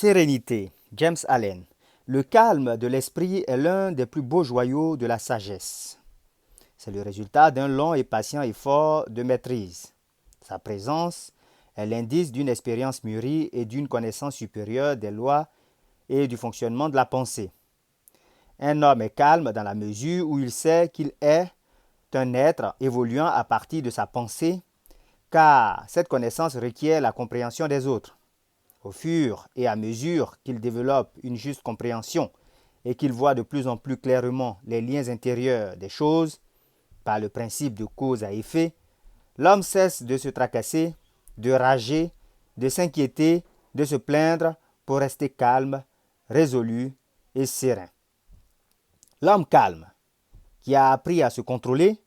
Sérénité, James Allen. Le calme de l'esprit est l'un des plus beaux joyaux de la sagesse. C'est le résultat d'un long et patient effort de maîtrise. Sa présence est l'indice d'une expérience mûrie et d'une connaissance supérieure des lois et du fonctionnement de la pensée. Un homme est calme dans la mesure où il sait qu'il est un être évoluant à partir de sa pensée, car cette connaissance requiert la compréhension des autres. Au fur et à mesure qu'il développe une juste compréhension et qu'il voit de plus en plus clairement les liens intérieurs des choses, par le principe de cause à effet, l'homme cesse de se tracasser, de rager, de s'inquiéter, de se plaindre pour rester calme, résolu et serein. L'homme calme, qui a appris à se contrôler,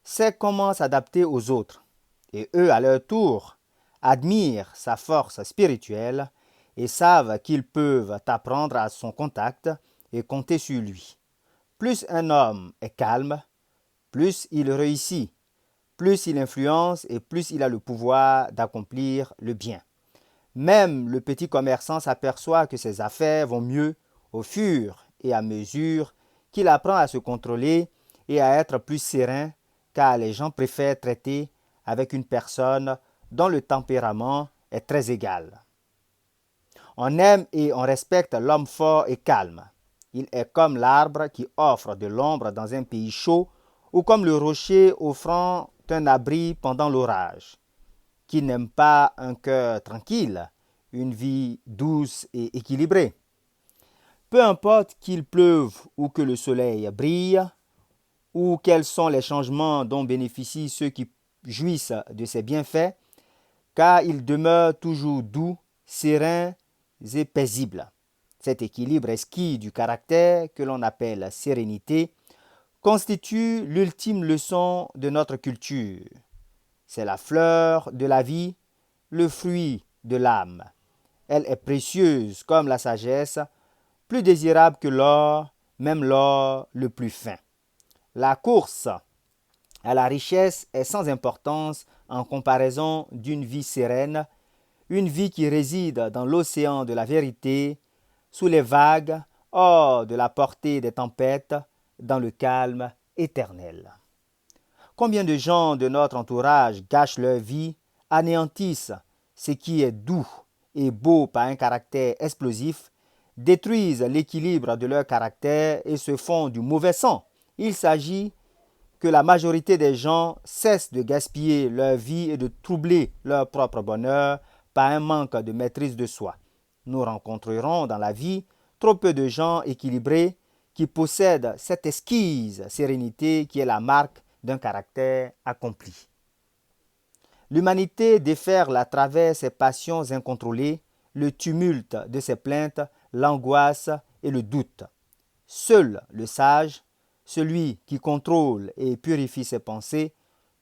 sait comment s'adapter aux autres, et eux, à leur tour, admirent sa force spirituelle et savent qu'ils peuvent apprendre à son contact et compter sur lui. Plus un homme est calme, plus il réussit, plus il influence et plus il a le pouvoir d'accomplir le bien. Même le petit commerçant s'aperçoit que ses affaires vont mieux au fur et à mesure qu'il apprend à se contrôler et à être plus serein, car les gens préfèrent traiter avec une personne dont le tempérament est très égal. On aime et on respecte l'homme fort et calme. Il est comme l'arbre qui offre de l'ombre dans un pays chaud ou comme le rocher offrant un abri pendant l'orage. Qui n'aime pas un cœur tranquille, une vie douce et équilibrée? Peu importe qu'il pleuve ou que le soleil brille, ou quels sont les changements dont bénéficient ceux qui jouissent de ses bienfaits, car il demeure toujours doux, serein et paisible. Cet équilibre exquis du caractère que l'on appelle sérénité constitue l'ultime leçon de notre culture. C'est la fleur de la vie, le fruit de l'âme. Elle est précieuse comme la sagesse, plus désirable que l'or, même l'or le plus fin. La course à la richesse est sans importance en comparaison d'une vie sereine, une vie qui réside dans l'océan de la vérité, sous les vagues, hors de la portée des tempêtes, dans le calme éternel. Combien de gens de notre entourage gâchent leur vie, anéantissent ce qui est doux et beau par un caractère explosif, détruisent l'équilibre de leur caractère et se font du mauvais sang. Il s'agit que la majorité des gens cessent de gaspiller leur vie et de troubler leur propre bonheur par un manque de maîtrise de soi. Nous rencontrerons dans la vie trop peu de gens équilibrés qui possèdent cette exquise sérénité qui est la marque d'un caractère accompli. L'humanité déferle à travers ses passions incontrôlées, le tumulte de ses plaintes, l'angoisse et le doute. Seul le sage, celui qui contrôle et purifie ses pensées,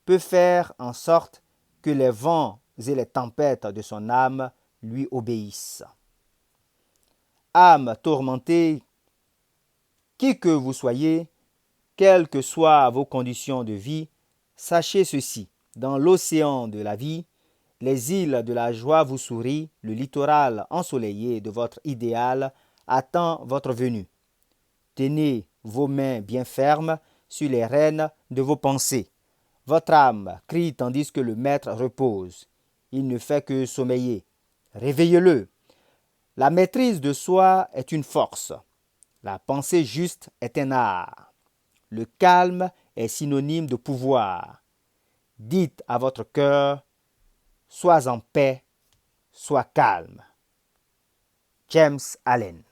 peut faire en sorte que les vents et les tempêtes de son âme lui obéissent. Âme tourmentée, qui que vous soyez, quelles que soient vos conditions de vie, sachez ceci, dans l'océan de la vie, les îles de la joie vous sourient, le littoral ensoleillé de votre idéal attend votre venue. Tenez vos mains bien fermes sur les rênes de vos pensées. Votre âme crie tandis que le maître repose. Il ne fait que sommeiller. Réveillez-le. La maîtrise de soi est une force. La pensée juste est un art. Le calme est synonyme de pouvoir. Dites à votre cœur, sois en paix, sois calme. James Allen.